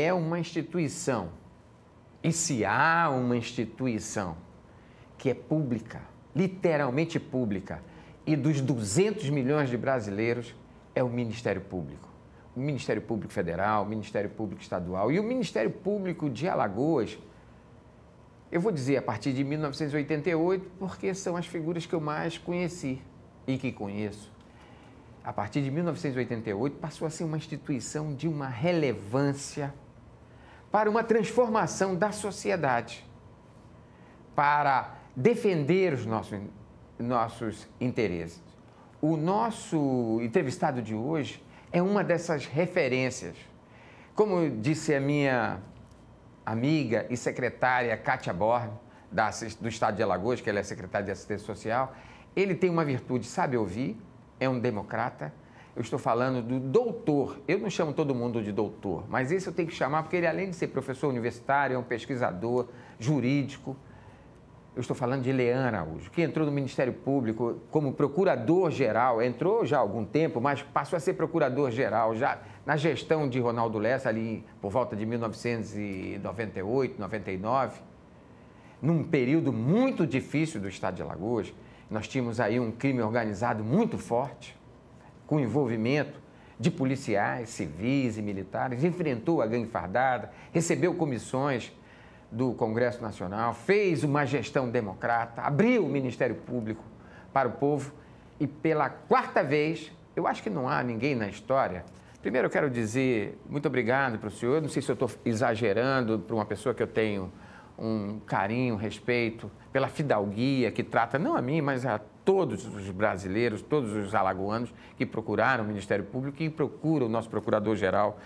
é uma instituição, e se há uma instituição que é pública, literalmente pública, e dos 200 milhões de brasileiros, é o Ministério Público. O Ministério Público Federal, o Ministério Público Estadual e o Ministério Público de Alagoas, eu vou dizer a partir de 1988, porque são as figuras que eu mais conheci e que conheço. A partir de 1988, passou a ser uma instituição de uma relevância para uma transformação da sociedade, para defender os nossos interesses. O nosso entrevistado de hoje é uma dessas referências. Como disse a minha amiga e secretária Kátia Borne, do Estado de Alagoas, que ela é secretária de Assistência Social, ele tem uma virtude, sabe ouvir, é um democrata. Eu estou falando do doutor, eu não chamo todo mundo de doutor, mas esse eu tenho que chamar porque ele, além de ser professor universitário, é um pesquisador jurídico. Eu estou falando de Leandro Araújo, que entrou no Ministério Público como procurador-geral, entrou já há algum tempo, mas passou a ser procurador-geral já na gestão de Ronaldo Lessa, ali por volta de 1998, 99, num período muito difícil do Estado de Alagoas. Nós tínhamos aí um crime organizado muito forte, com envolvimento de policiais, civis e militares, enfrentou a gangue fardada, recebeu comissões do Congresso Nacional, fez uma gestão democrata, abriu o Ministério Público para o povo e pela quarta vez, eu acho que não há ninguém na história. Primeiro eu quero dizer muito obrigado para o senhor, não sei se eu estou exagerando para uma pessoa que eu tenho um carinho, um respeito pela fidalguia que trata não a mim, mas a todos os brasileiros, todos os alagoanos que procuraram o Ministério Público e procuram o nosso Procurador-Geral.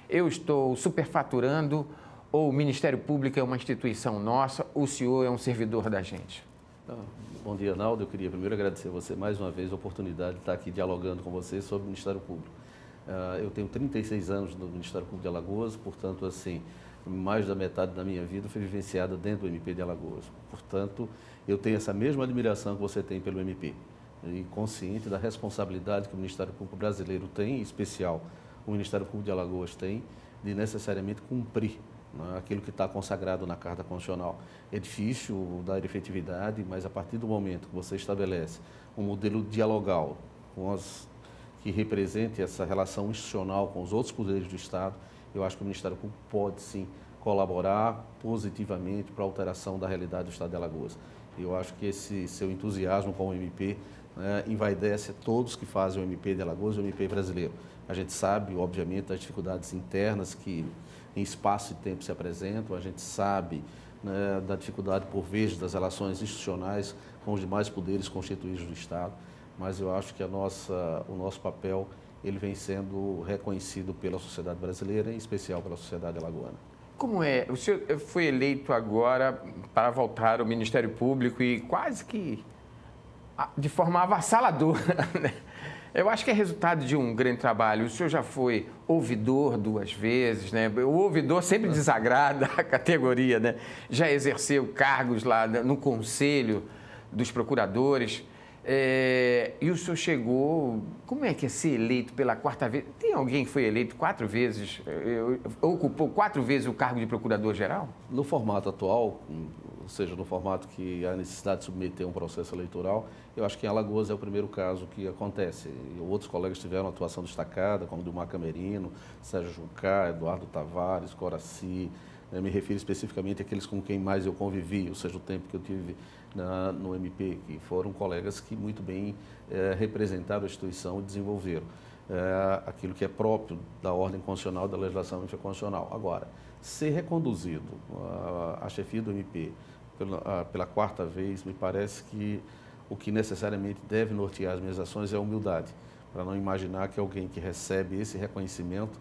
Eu estou superfaturando ou o Ministério Público é uma instituição nossa, o senhor é um servidor da gente? Bom dia, Naldo. Eu queria primeiro agradecer a você mais uma vez a oportunidade de estar aqui dialogando com você sobre o Ministério Público. Eu tenho 36 anos no Ministério Público de Alagoas, portanto, assim, mais da metade da minha vida foi vivenciada dentro do MP de Alagoas. Portanto, eu tenho essa mesma admiração que você tem pelo MP e consciente da responsabilidade que o Ministério Público brasileiro tem, em especial o Ministério Público de Alagoas tem, de necessariamente cumprir aquilo que está consagrado na Carta Constitucional. É difícil dar efetividade, mas a partir do momento que você estabelece um modelo dialogal que represente essa relação institucional com os outros poderes do Estado, eu acho que o Ministério Público pode sim colaborar positivamente para a alteração da realidade do Estado de Alagoas. Eu acho que esse seu entusiasmo com o MP envaidece todos que fazem o MP de Alagoas e o MP brasileiro. A gente sabe, obviamente, das dificuldades internas que em espaço e tempo se apresentam, a gente sabe da dificuldade, por vezes, das relações institucionais com os demais poderes constituídos do Estado, mas eu acho que o nosso papel ele vem sendo reconhecido pela sociedade brasileira, em especial pela sociedade alagoana. Como é? O senhor foi eleito agora para voltar ao Ministério Público e quase que de forma avassaladora, né? Eu acho que é resultado de um grande trabalho. O senhor já foi ouvidor 2 vezes, né? O ouvidor sempre desagrada a categoria, né? Já exerceu cargos lá no Conselho dos Procuradores. E o senhor chegou... Como é que é ser eleito pela 4ª vez? Tem alguém que foi eleito 4 vezes, ocupou 4 vezes o cargo de Procurador-Geral? No formato atual, ou seja, no formato que há necessidade de submeter um processo eleitoral, eu acho que em Alagoas é o primeiro caso que acontece. E outros colegas tiveram atuação destacada, como Dilmar Camerino, Sérgio Jucá, Eduardo Tavares, Coraci. Eu me refiro especificamente àqueles com quem mais eu convivi, ou seja, o tempo que eu tive no MP, que foram colegas que muito bem representaram a instituição e desenvolveram aquilo que é próprio da ordem constitucional e da legislação infraconstitucional. Agora, ser reconduzido à chefia do MP pela 4ª vez, me parece que o que necessariamente deve nortear as minhas ações é a humildade, para não imaginar que alguém que recebe esse reconhecimento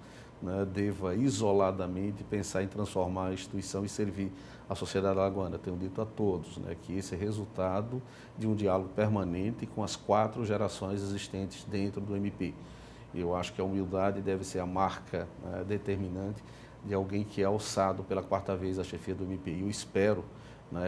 deva isoladamente pensar em transformar a instituição e servir a sociedade alagoana. Tenho dito a todos que esse é resultado de um diálogo permanente com as 4 gerações existentes dentro do MP. Eu acho que a humildade deve ser a marca determinante de alguém que é alçado pela 4ª vez à chefia do MP. E eu espero,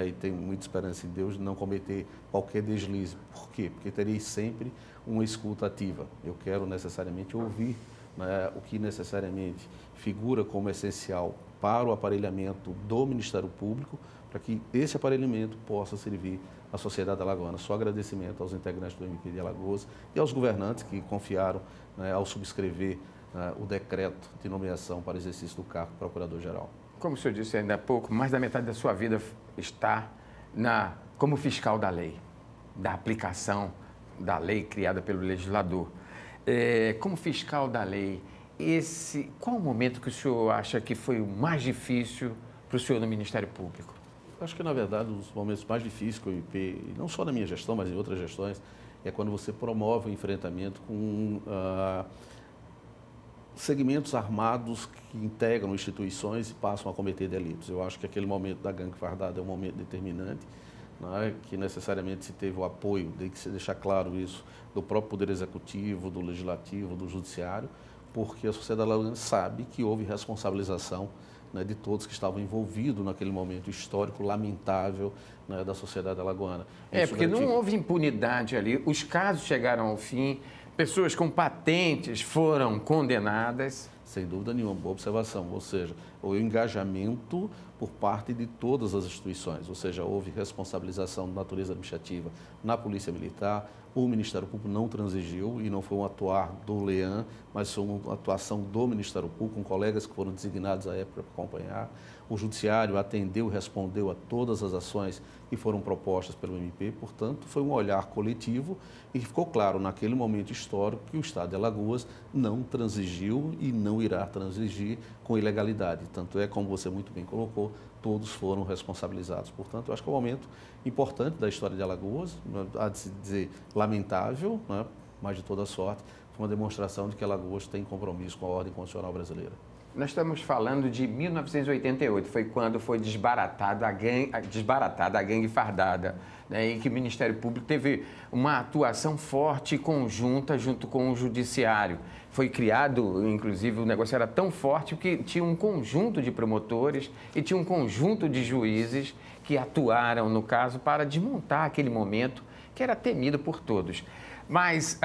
e tenho muita esperança em Deus, de não cometer qualquer deslize. Por quê? Porque terei sempre uma escuta ativa. Eu quero necessariamente ouvir né, o que necessariamente figura como essencial para o aparelhamento do Ministério Público, para que esse aparelhamento possa servir à sociedade alagoana. Só agradecimento aos integrantes do MP de Alagoas e aos governantes que confiaram, né, ao subscrever o decreto de nomeação para exercício do cargo de Procurador-Geral. Como o senhor disse ainda há pouco, mais da metade da sua vida está como fiscal da lei, da aplicação da lei criada pelo legislador. Como fiscal da lei, qual o momento que o senhor acha que foi o mais difícil para o senhor no Ministério Público? Acho que, na verdade, um dos momentos mais difíceis que o MP, e não só na minha gestão, mas em outras gestões, é quando você promove o enfrentamento com segmentos armados que integram instituições e passam a cometer delitos. Eu acho que aquele momento da gangue fardada é um momento determinante, né, que necessariamente se teve o apoio, tem que se deixar claro isso, do próprio Poder Executivo, do Legislativo, do Judiciário, porque a sociedade alagoana sabe que houve responsabilização, né, de todos que estavam envolvidos naquele momento histórico lamentável, né, da sociedade alagoana. Porque não houve impunidade ali, os casos chegaram ao fim, pessoas com patentes foram condenadas. Sem dúvida nenhuma, boa observação. Ou seja, o engajamento por parte de todas as instituições, ou seja, houve responsabilização de natureza administrativa na Polícia Militar, o Ministério Público não transigiu e não foi um atuar do LEAN, mas foi uma atuação do Ministério Público, com colegas que foram designados à época para acompanhar. O Judiciário atendeu e respondeu a todas as ações que foram propostas pelo MP, portanto, foi um olhar coletivo e ficou claro naquele momento histórico que o Estado de Alagoas não transigiu e não irá transigir com ilegalidade. Tanto é, como você muito bem colocou, todos foram responsabilizados. Portanto, eu acho que é um momento importante da história de Alagoas, há de se dizer lamentável, né, mas de toda sorte, foi uma demonstração de que Alagoas tem compromisso com a ordem constitucional brasileira. Nós estamos falando de 1988, foi quando foi desbaratada a gangue fardada, né, em que o Ministério Público teve uma atuação forte e conjunta junto com o Judiciário. Foi criado, inclusive, o negócio era tão forte que tinha um conjunto de promotores e tinha um conjunto de juízes que atuaram no caso para desmontar aquele momento que era temido por todos. Mas,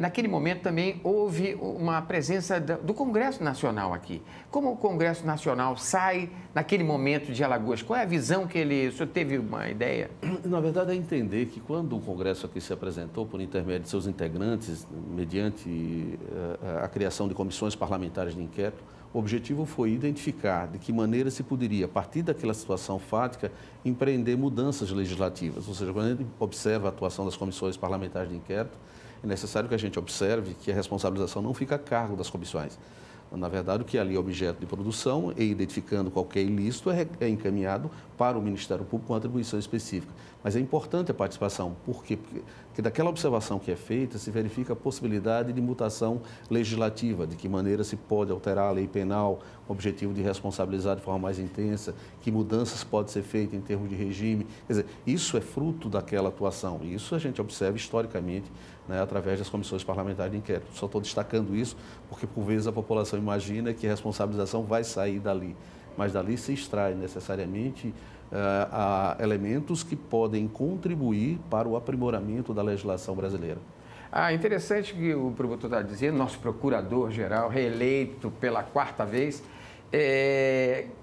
naquele momento também houve uma presença do Congresso Nacional aqui. Como o Congresso Nacional sai naquele momento de Alagoas? Qual é a visão que o senhor teve uma ideia? Na verdade, é entender que quando o Congresso aqui se apresentou por intermédio de seus integrantes, mediante a criação de comissões parlamentares de inquérito, o objetivo foi identificar de que maneira se poderia, a partir daquela situação fática, empreender mudanças legislativas. Ou seja, quando a gente observa a atuação das comissões parlamentares de inquérito, é necessário que a gente observe que a responsabilização não fica a cargo das comissões. Na verdade, o que ali é objeto de produção e identificando qualquer ilícito é encaminhado para o Ministério Público com atribuição específica. Mas é importante a participação. Por quê? Porque daquela observação que é feita se verifica a possibilidade de mutação legislativa, de que maneira se pode alterar a lei penal, com o objetivo de responsabilizar de forma mais intensa, que mudanças podem ser feitas em termos de regime. Quer dizer, isso é fruto daquela atuação. E isso a gente observa historicamente, né, através das comissões parlamentares de inquérito. Só estou destacando isso porque, por vezes, a população imagina que a responsabilização vai sair dali. Mas dali se extrai necessariamente elementos que podem contribuir para o aprimoramento da legislação brasileira. Interessante que o promotor está dizendo, nosso procurador-geral, reeleito pela 4ª vez,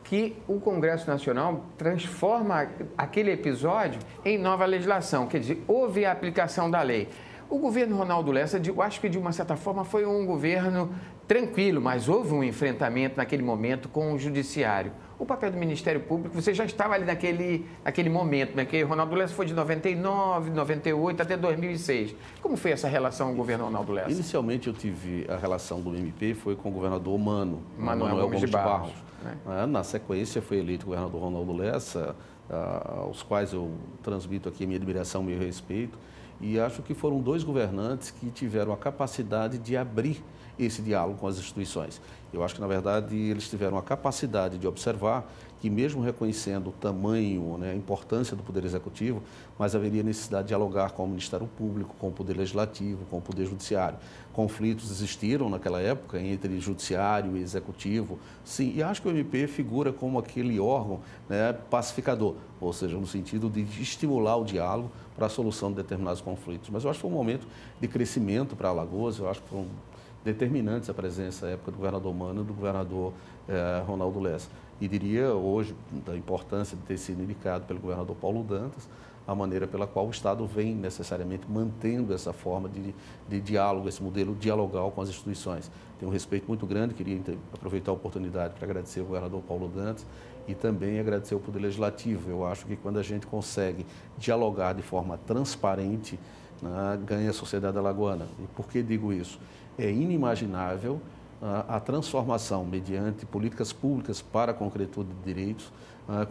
que o Congresso Nacional transforma aquele episódio em nova legislação, quer dizer, houve a aplicação da lei. O governo Ronaldo Lessa, eu acho que de uma certa forma foi um governo tranquilo, mas houve um enfrentamento naquele momento com o Judiciário. O papel do Ministério Público, você já estava ali naquele momento, né? Que Ronaldo Lessa foi de 99, 98 até 2006. Como foi essa relação com o governo Ronaldo Lessa? Inicialmente eu tive a relação do MP, foi com o governador Manuel Gomes de Barros. Né? Na sequência foi eleito o governador Ronaldo Lessa, aos quais eu transmito aqui a minha admiração, meu respeito. E acho que foram 2 governantes que tiveram a capacidade de abrir esse diálogo com as instituições. Eu acho que, na verdade, eles tiveram a capacidade de observar que, mesmo reconhecendo o tamanho, né, a importância do Poder Executivo, mas haveria necessidade de dialogar com o Ministério Público, com o Poder Legislativo, com o Poder Judiciário. Conflitos existiram naquela época entre Judiciário e Executivo, sim, e acho que o MP figura como aquele órgão, né, pacificador, ou seja, no sentido de estimular o diálogo para a solução de determinados conflitos. Mas eu acho que foi um momento de crescimento para Alagoas, eu acho que determinantes a presença à época do governador Mano e do governador Ronaldo Lessa. E diria hoje da importância de ter sido indicado pelo governador Paulo Dantas, a maneira pela qual o Estado vem necessariamente mantendo essa forma de diálogo, esse modelo dialogal com as instituições. Tenho um respeito muito grande, queria aproveitar a oportunidade para agradecer ao governador Paulo Dantas e também agradecer ao Poder Legislativo. Eu acho que quando a gente consegue dialogar de forma transparente, né, ganha a sociedade alagoana. E por que digo isso? É inimaginável a transformação mediante políticas públicas para a concretude de direitos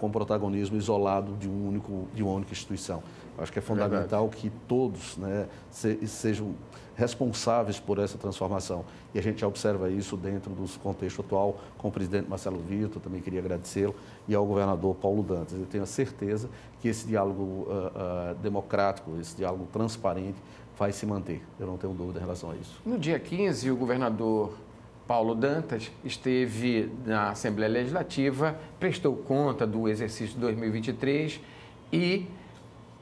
com protagonismo isolado de uma única instituição. Acho que é fundamental que todos, né, sejam responsáveis por essa transformação. E a gente já observa isso dentro do contexto atual, com o presidente Marcelo Vitor, também queria agradecê-lo, e ao governador Paulo Dantas. Eu tenho a certeza que esse diálogo democrático, esse diálogo transparente, vai se manter. Eu não tenho dúvida em relação a isso. No dia 15, o governador Paulo Dantas esteve na Assembleia Legislativa, prestou conta do exercício de 2023 e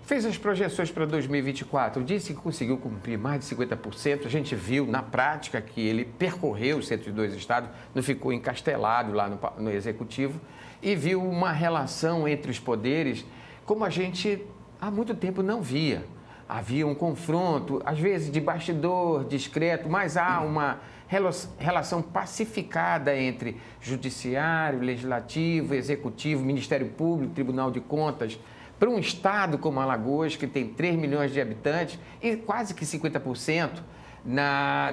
fez as projeções para 2024. Disse que conseguiu cumprir mais de 50%. A gente viu na prática que ele percorreu os 102 estados, não ficou encastelado lá no Executivo, e viu uma relação entre os poderes como a gente há muito tempo não via. Havia um confronto, às vezes de bastidor, discreto, mas há uma relação pacificada entre Judiciário, Legislativo, Executivo, Ministério Público, Tribunal de Contas. Para um estado como Alagoas, que tem 3 milhões de habitantes e quase que 50%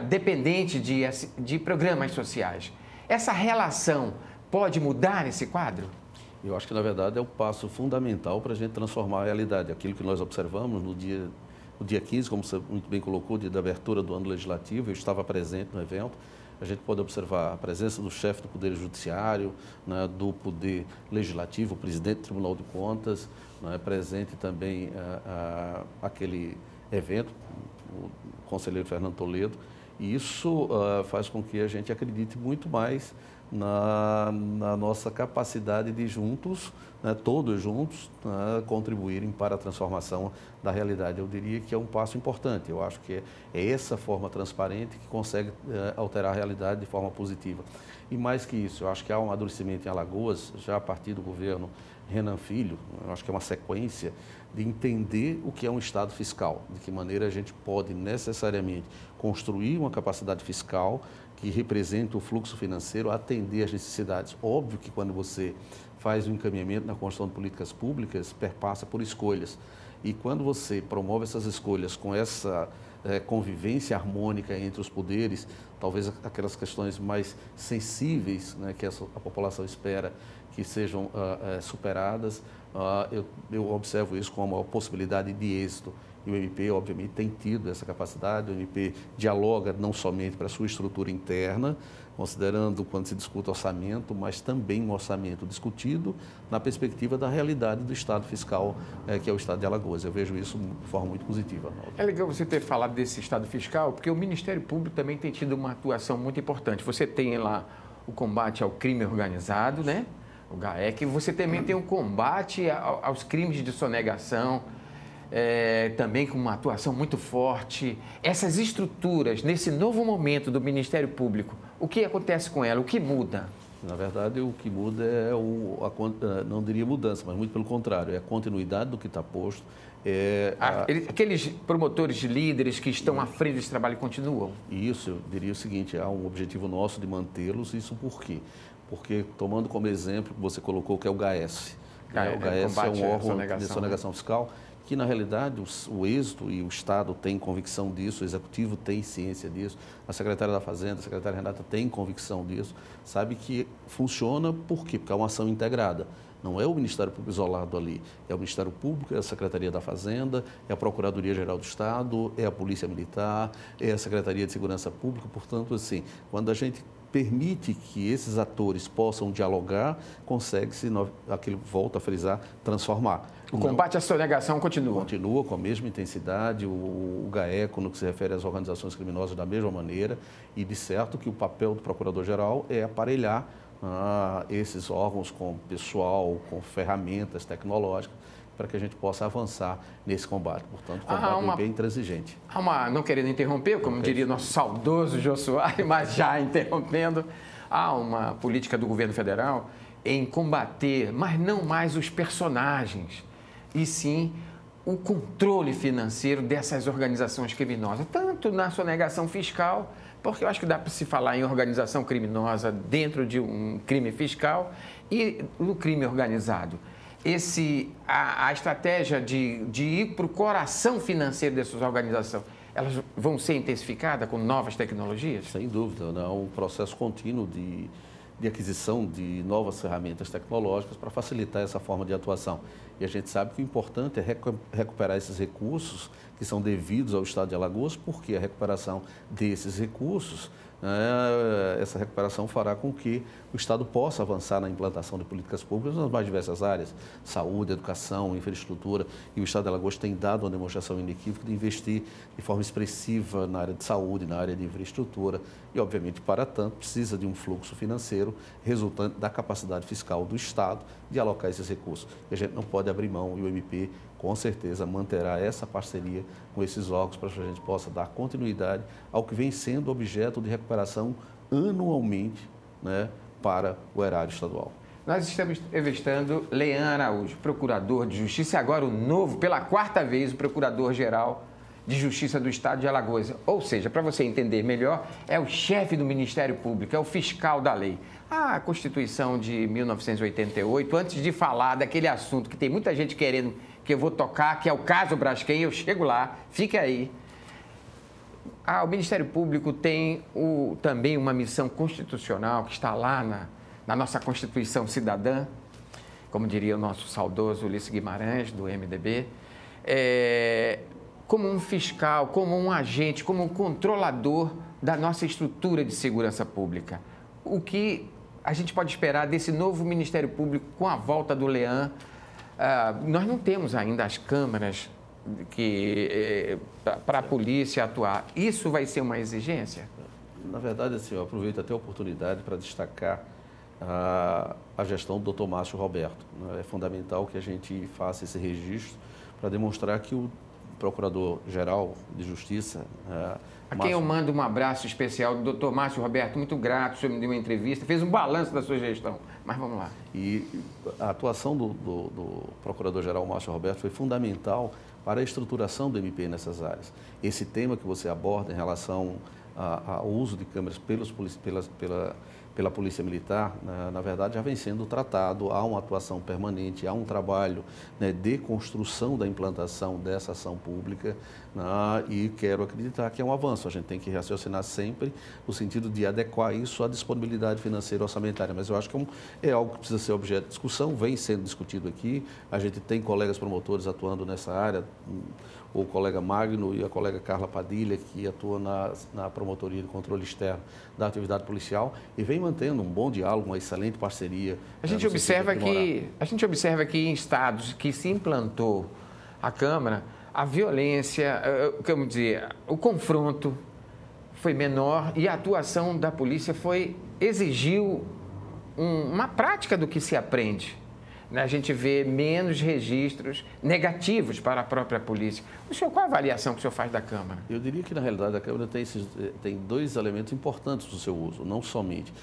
dependente de programas sociais. Essa relação pode mudar esse quadro? Eu acho que, na verdade, é o passo fundamental para a gente transformar a realidade. Aquilo que nós observamos no dia 15, como você muito bem colocou, dia da abertura do ano legislativo, eu estava presente no evento. A gente pode observar a presença do chefe do Poder Judiciário, né, do Poder Legislativo, o presidente do Tribunal de Contas, né, presente também aquele evento, o conselheiro Fernando Toledo. E isso faz com que a gente acredite muito mais na nossa capacidade de juntos, né, todos juntos, né, contribuírem para a transformação da realidade. Eu diria que é um passo importante. Eu acho que é essa forma transparente que consegue alterar a realidade de forma positiva. E mais que isso, eu acho que há um amadurecimento em Alagoas, já a partir do governo Renan Filho, eu acho que é uma sequência de entender o que é um Estado fiscal, de que maneira a gente pode necessariamente construir uma capacidade fiscal que representa o fluxo financeiro, atender às necessidades. Óbvio que quando você faz o encaminhamento na construção de políticas públicas, perpassa por escolhas. E quando você promove essas escolhas com essa convivência harmônica entre os poderes, talvez aquelas questões mais sensíveis, né, que a população espera que sejam superadas, eu observo isso como uma possibilidade de êxito. E o MP, obviamente, tem tido essa capacidade. O MP dialoga não somente para a sua estrutura interna, considerando quando se discute orçamento, mas também um orçamento discutido na perspectiva da realidade do Estado fiscal, que é o Estado de Alagoas. Eu vejo isso de forma muito positiva, Arnaldo. É legal você ter falado desse Estado fiscal, porque o Ministério Público também tem tido uma atuação muito importante. Você tem lá o combate ao crime organizado, né? O GAEC. Você também tem o combate aos crimes de sonegação, também com uma atuação muito forte. Essas estruturas, nesse novo momento do Ministério Público, o que acontece com ela? O que muda? Na verdade, o que muda é, não diria mudança, mas muito pelo contrário, é a continuidade do que está posto. Aqueles promotores líderes que estão à frente desse trabalho continuam? Isso, eu diria o seguinte, há um objetivo nosso de mantê-los. Isso por quê? Porque, tomando como exemplo, você colocou que é o GAES. O GAES é um órgão de sonegação fiscal que, na realidade, o êxito e o Estado tem convicção disso, o Executivo tem ciência disso, a Secretária da Fazenda, a Secretária Renata tem convicção disso, sabe que funciona por quê? Porque é uma ação integrada. Não é o Ministério Público isolado ali, é o Ministério Público, é a Secretaria da Fazenda, é a Procuradoria-Geral do Estado, é a Polícia Militar, é a Secretaria de Segurança Pública. Portanto, assim, quando a gente permite que esses atores possam dialogar, consegue-se, aquilo volta a frisar, transformar. O combate à sonegação continua? Continua com a mesma intensidade, o GAECO, no que se refere às organizações criminosas, da mesma maneira, e de certo que o papel do Procurador-Geral é aparelhar esses órgãos com pessoal, com ferramentas tecnológicas para que a gente possa avançar nesse combate. Portanto, o combate do IMP é intransigente. Não querendo interromper, como diria nosso saudoso Jô Soares, mas já interrompendo, há uma política do governo federal em combater, mas não mais os personagens, e sim o controle financeiro dessas organizações criminosas, tanto na sonegação fiscal, porque eu acho que dá para se falar em organização criminosa dentro de um crime fiscal, e no crime organizado. A estratégia de ir para o coração financeiro dessas organizações, elas vão ser intensificadas com novas tecnologias? Sem dúvida, né? Um processo contínuo de aquisição de novas ferramentas tecnológicas para facilitar essa forma de atuação. E a gente sabe que o importante é recuperar esses recursos que são devidos ao Estado de Alagoas, porque a recuperação desses recursos, essa recuperação fará com que o Estado possa avançar na implantação de políticas públicas nas mais diversas áreas, saúde, educação, infraestrutura, e o Estado de Alagoas tem dado uma demonstração inequívoca de investir de forma expressiva na área de saúde, na área de infraestrutura, e obviamente, para tanto, precisa de um fluxo financeiro resultante da capacidade fiscal do Estado de alocar esses recursos. E a gente não pode abrir mão, e o MP com certeza manterá essa parceria com esses órgãos para que a gente possa dar continuidade ao que vem sendo objeto de recuperação anualmente, né, para o erário estadual. Nós estamos entrevistando Lean Araújo, procurador de Justiça, e agora o novo, pela quarta vez, o Procurador-Geral de Justiça do Estado de Alagoas. Ou seja, para você entender melhor, é o chefe do Ministério Público, é o fiscal da lei. A Constituição de 1988, antes de falar daquele assunto que tem muita gente querendo que eu vou tocar, que é o caso Braskem, eu chego lá, fica aí. O Ministério Público tem também uma missão constitucional que está lá na nossa Constituição Cidadã, como diria o nosso saudoso Ulisses Guimarães, do MDB, como um fiscal, como um agente, como um controlador da nossa estrutura de segurança pública. O que a gente pode esperar desse novo Ministério Público com a volta do Lean? Nós não temos ainda as câmaras para a polícia atuar. Isso vai ser uma exigência? Na verdade, assim, eu aproveito até a oportunidade para destacar a gestão do Dr. Márcio Roberto. É fundamental que a gente faça esse registro para demonstrar que o Procurador-Geral de Justiça... A quem eu mando um abraço especial do Dr. Márcio Roberto, muito grato, o senhor me deu uma entrevista, fez um balanço da sua gestão, mas vamos lá. E a atuação do Procurador-Geral Márcio Roberto foi fundamental para a estruturação do MP nessas áreas. Esse tema que você aborda em relação ao uso de câmeras pela Polícia Militar, na verdade, já vem sendo tratado, há uma atuação permanente, há um trabalho, né, de construção da implantação dessa ação pública, e quero acreditar que é um avanço. A gente tem que raciocinar sempre no sentido de adequar isso à disponibilidade financeira orçamentária, mas eu acho que é algo que precisa ser objeto de discussão, vem sendo discutido aqui, a gente tem colegas promotores atuando nessa área, o colega Magno e a colega Carla Padilha, que atua na Promotoria de Controle Externo da Atividade Policial, e vem mantendo um bom diálogo, uma excelente parceria. A gente observa que em estados que se implantou a Câmara, a violência, como dizer, o confronto foi menor e a atuação da polícia exigiu uma prática do que se aprende. A gente vê menos registros negativos para a própria polícia. Qual a avaliação que o senhor faz da Câmara? Eu diria que, na realidade, a Câmara tem dois elementos importantes do seu uso. Não somente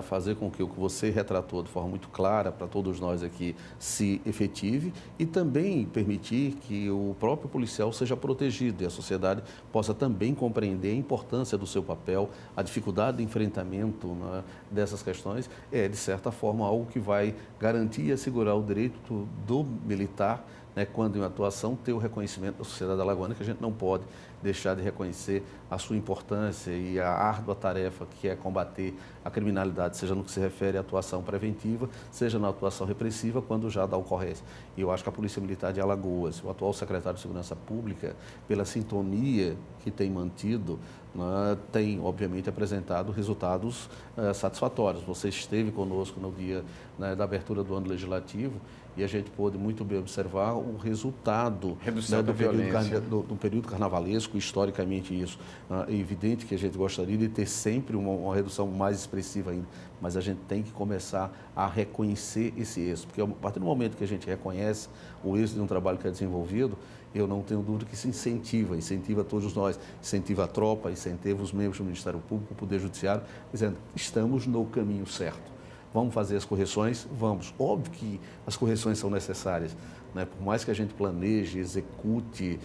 fazer com que o que você retratou de forma muito clara para todos nós aqui se efetive, e também permitir que o próprio policial seja protegido e a sociedade possa também compreender a importância do seu papel, a dificuldade de enfrentamento, né, dessas questões, de certa forma, algo que vai garantir e assegurar o direito do militar, né, quando em atuação, ter o reconhecimento da sociedade alagoana, que a gente não pode deixar de reconhecer a sua importância e a árdua tarefa que é combater a criminalidade, seja no que se refere à atuação preventiva, seja na atuação repressiva, quando já dá ocorrência. E eu acho que a Polícia Militar de Alagoas, o atual secretário de Segurança Pública, pela sintonia que tem mantido, né, tem, obviamente, apresentado resultados satisfatórios. Você esteve conosco no dia, né, da abertura do ano legislativo, E a gente pôde muito bem observar o resultado, né, do período carnavalesco, historicamente isso. É evidente que a gente gostaria de ter sempre uma redução mais expressiva ainda, mas a gente tem que começar a reconhecer esse êxito, porque a partir do momento que a gente reconhece o êxito de um trabalho que é desenvolvido, eu não tenho dúvida que isso incentiva todos nós, incentiva a tropa, incentiva os membros do Ministério Público, o Poder Judiciário, dizendo, estamos no caminho certo. Vamos fazer as correções? Vamos. Óbvio que as correções são necessárias, né? Por mais que a gente planeje, execute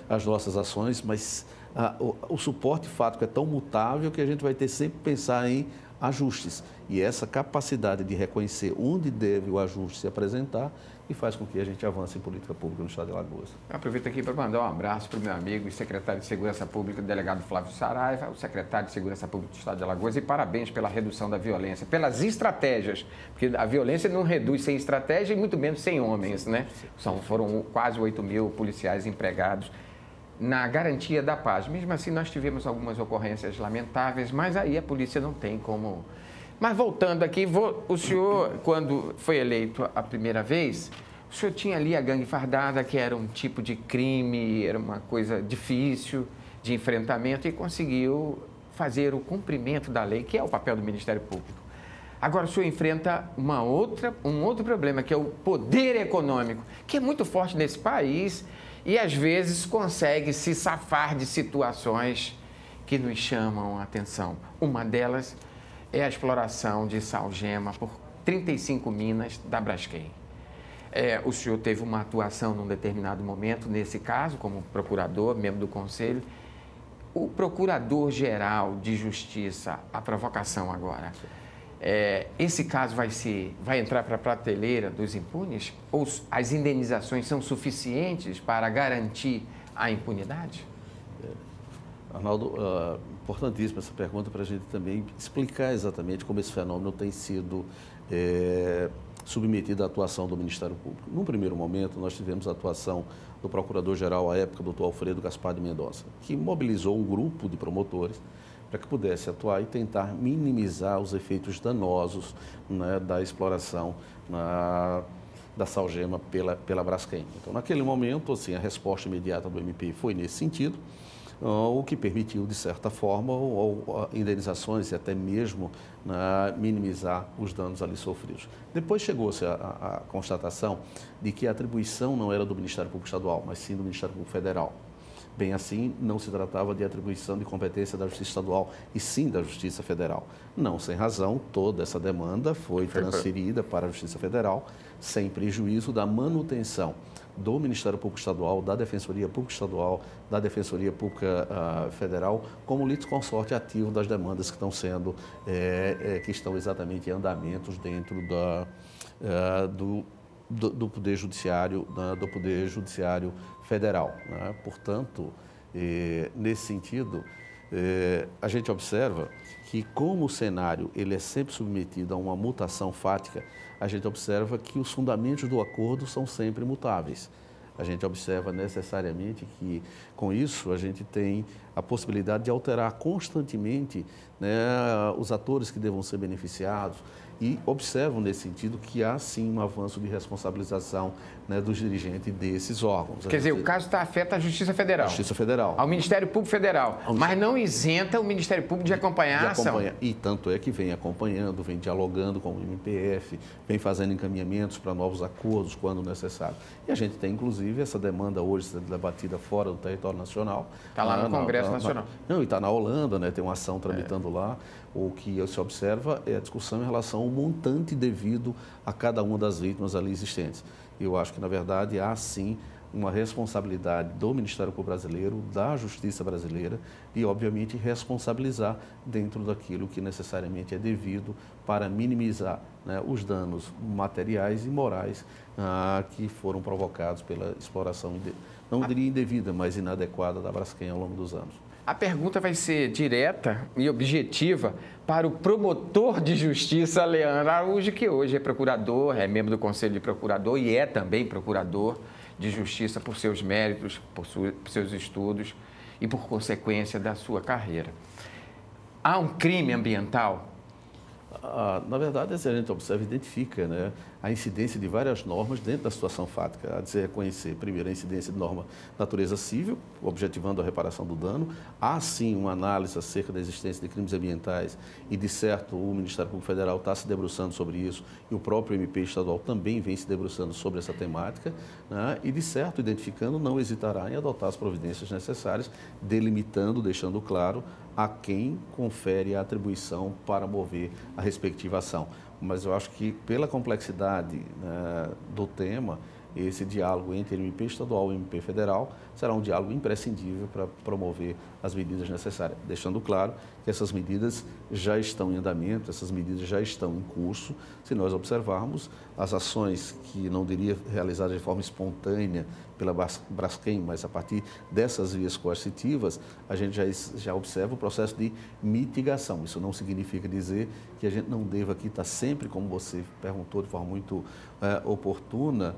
as nossas ações, mas o suporte fático é tão mutável que a gente vai ter sempre que pensar em ajustes. E essa capacidade de reconhecer onde deve o ajuste se apresentar e faz com que a gente avance em política pública no estado de Alagoas. Eu aproveito aqui para mandar um abraço para o meu amigo e secretário de Segurança Pública, o delegado Flávio Saraiva, o secretário de Segurança Pública do estado de Alagoas, e parabéns pela redução da violência, pelas estratégias, porque a violência não reduz sem estratégia e muito menos sem homens, né? Foram quase 8 mil policiais empregados na garantia da paz. Mesmo assim, nós tivemos algumas ocorrências lamentáveis, mas aí a polícia não tem como... Mas voltando aqui, o senhor, quando foi eleito a primeira vez, o senhor tinha ali a gangue fardada, que era um tipo de crime, era uma coisa difícil de enfrentamento, e conseguiu fazer o cumprimento da lei, que é o papel do Ministério Público. Agora o senhor enfrenta um outro problema, que é o poder econômico, que é muito forte nesse país e às vezes consegue se safar de situações que nos chamam a atenção. Uma delas é a exploração de salgema por 35 minas da Braskem. O senhor teve uma atuação num determinado momento, nesse caso, como procurador, membro do Conselho. O Procurador-Geral de Justiça, a provocação agora, esse caso vai entrar para a prateleira dos impunes? Ou as indenizações são suficientes para garantir a impunidade? Arnaldo, importantíssima essa pergunta para a gente também explicar exatamente como esse fenômeno tem sido submetido à atuação do Ministério Público. Num primeiro momento, nós tivemos a atuação do Procurador-Geral à época, doutor Alfredo Gaspar de Mendonça, que mobilizou um grupo de promotores para que pudesse atuar e tentar minimizar os efeitos danosos, né, da exploração da salgema pela Braskem. Então, naquele momento, assim, a resposta imediata do MP foi nesse sentido, o que permitiu, de certa forma, indenizações e até mesmo minimizar os danos ali sofridos. Depois chegou-se a constatação de que a atribuição não era do Ministério Público Estadual, mas sim do Ministério Público Federal. Bem assim, não se tratava de atribuição de competência da Justiça Estadual, e sim da Justiça Federal. Não sem razão, toda essa demanda foi transferida para a Justiça Federal, sem prejuízo da manutenção do Ministério Público Estadual, da Defensoria Pública Estadual, da Defensoria Pública Federal, como litisconsorte ativo das demandas que estão sendo, que estão exatamente em andamentos dentro do Poder Judiciário, do Poder Judiciário Federal, né? Portanto, nesse sentido, a gente observa que, como o cenário ele é sempre submetido a uma mutação fática, a gente observa que os fundamentos do acordo são sempre mutáveis. A gente observa necessariamente que, com isso, a gente tem a possibilidade de alterar constantemente, né, os atores que devam ser beneficiados, e observam nesse sentido que há sim um avanço de responsabilização, né, dos dirigentes desses órgãos. Quer dizer, o caso afeta a Justiça Federal. A Justiça Federal. Ao Ministério Público Federal. Mas não isenta o Ministério Público de acompanhar a ação. E tanto é que vem acompanhando, vem dialogando com o MPF, vem fazendo encaminhamentos para novos acordos quando necessário. E a gente tem, inclusive, essa demanda hoje sendo debatida fora do território nacional. Está lá no Congresso Nacional. Não, e está na Holanda, né? Tem uma ação tramitando lá. O que se observa é a discussão em relação ao montante devido a cada uma das vítimas ali existentes. Eu acho que, na verdade, há sim uma responsabilidade do Ministério Público Brasileiro, da Justiça Brasileira e, obviamente, responsabilizar dentro daquilo que necessariamente é devido para minimizar, né, os danos materiais e morais que foram provocados pela exploração, não diria indevida, mas inadequada da Braskem ao longo dos anos. A pergunta vai ser direta e objetiva para o promotor de justiça, Leandro Araújo, que hoje é procurador, é membro do Conselho de Procurador e é também procurador de justiça por seus méritos, por seus estudos e por consequência da sua carreira. Há um crime ambiental? Na verdade, se a gente observa, identifica, né, a incidência de várias normas dentro da situação fática. Há de se reconhecer, primeiro, a incidência de norma de natureza civil, objetivando a reparação do dano. Há, sim, uma análise acerca da existência de crimes ambientais e, de certo, o Ministério Público Federal está se debruçando sobre isso e o próprio MP estadual também vem se debruçando sobre essa temática, né, e, de certo, identificando, não hesitará em adotar as providências necessárias, delimitando, deixando claro a quem confere a atribuição para mover a respectiva ação. Mas eu acho que, pela complexidade, né, do tema, esse diálogo entre MP estadual e MP federal será um diálogo imprescindível para promover as medidas necessárias, deixando claro que essas medidas já estão em andamento, essas medidas já estão em curso. Se nós observarmos as ações que não diria realizadas de forma espontânea pela Braskem, mas a partir dessas vias coercitivas, a gente já observa o processo de mitigação. Isso não significa dizer que a gente não deva aqui estar sempre, como você perguntou de forma muito oportuna,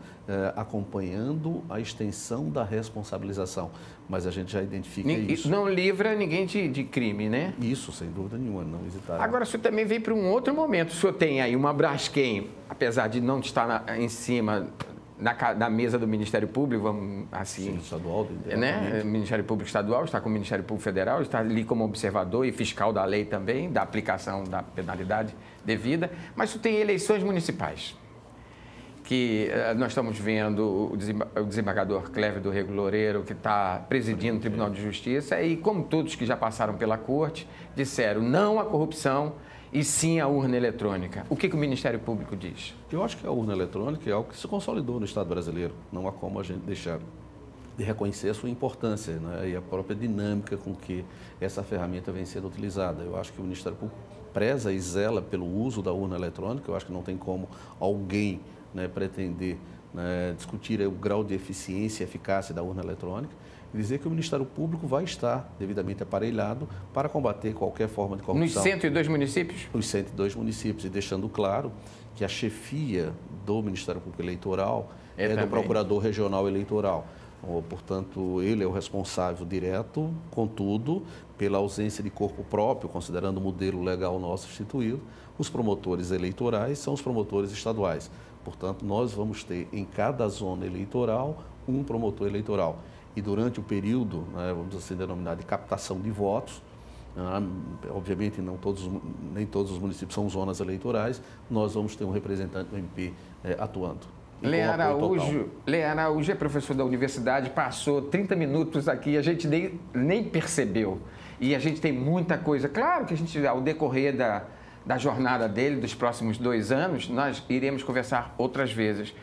acompanhando a extensão da responsabilização, mas a gente já identifica isso. Não livra ninguém de crime, né? Isso, sem dúvida nenhuma, não hesitar. Agora, o senhor também veio para um outro momento. O senhor tem aí uma Braskem, apesar de não estar em cima da mesa do Ministério Público, vamos assim... Sim, estadual, né? O Ministério Público Estadual está com o Ministério Público Federal, está ali como observador e fiscal da lei também, da aplicação da penalidade devida, mas isso tem eleições municipais, que nós estamos vendo o desembargador Clévio do Rego Loureiro, que está presidindo o Tribunal de Justiça, e como todos que já passaram pela corte, disseram não à corrupção e sim à urna eletrônica. O que o Ministério Público diz? Eu acho que a urna eletrônica é algo que se consolidou no Estado brasileiro. Não há como a gente deixar de reconhecer a sua importância, né, e a própria dinâmica com que essa ferramenta vem sendo utilizada. Eu acho que o Ministério Público preza e zela pelo uso da urna eletrônica. Eu acho que não tem como alguém, né, pretender, né, discutir o grau de eficiência e eficácia da urna eletrônica e dizer que o Ministério Público vai estar devidamente aparelhado para combater qualquer forma de corrupção. Nos 102 municípios? Nos 102 municípios, e deixando claro que a chefia do Ministério Público Eleitoral é do Procurador Regional Eleitoral. Portanto, ele é o responsável direto, contudo, pela ausência de corpo próprio, considerando o modelo legal nosso instituído, os promotores eleitorais são os promotores estaduais. Portanto, nós vamos ter em cada zona eleitoral um promotor eleitoral. E durante o período, né, vamos assim denominar, de captação de votos, obviamente nem todos os municípios são zonas eleitorais, nós vamos ter um representante do MP atuando. Leandro Araújo é professor da universidade, passou 30 minutos aqui, a gente nem percebeu. E a gente tem muita coisa. Claro que a gente, ao decorrer da jornada dele, dos próximos 2 anos, nós iremos conversar outras vezes.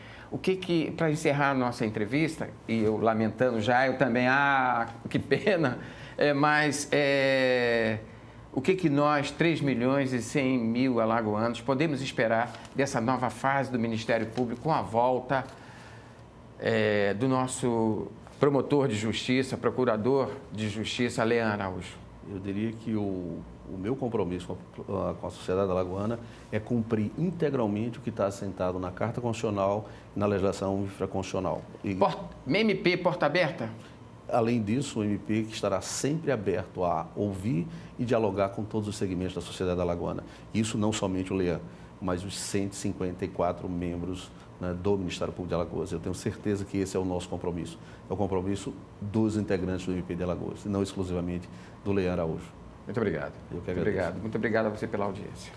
Para encerrar a nossa entrevista, e eu lamentando já, eu também, que pena, o que nós, 3.100.000 alagoanos, podemos esperar dessa nova fase do Ministério Público com a volta do nosso promotor de justiça, procurador de justiça, Leandro Araújo? Eu diria que o meu compromisso com a sociedade alagoana é cumprir integralmente o que está assentado na Carta Constitucional e na legislação infraconstitucional. MP porta aberta? Além disso, o MP que estará sempre aberto a ouvir e dialogar com todos os segmentos da sociedade alagoana. Isso não somente o Leandro, mas os 154 membros, né, do Ministério Público de Alagoas. Eu tenho certeza que esse é o nosso compromisso. É o compromisso dos integrantes do MP de Alagoas, e não exclusivamente do Leandro Araújo. Muito obrigado. Eu que agradeço. Muito obrigado a você pela audiência.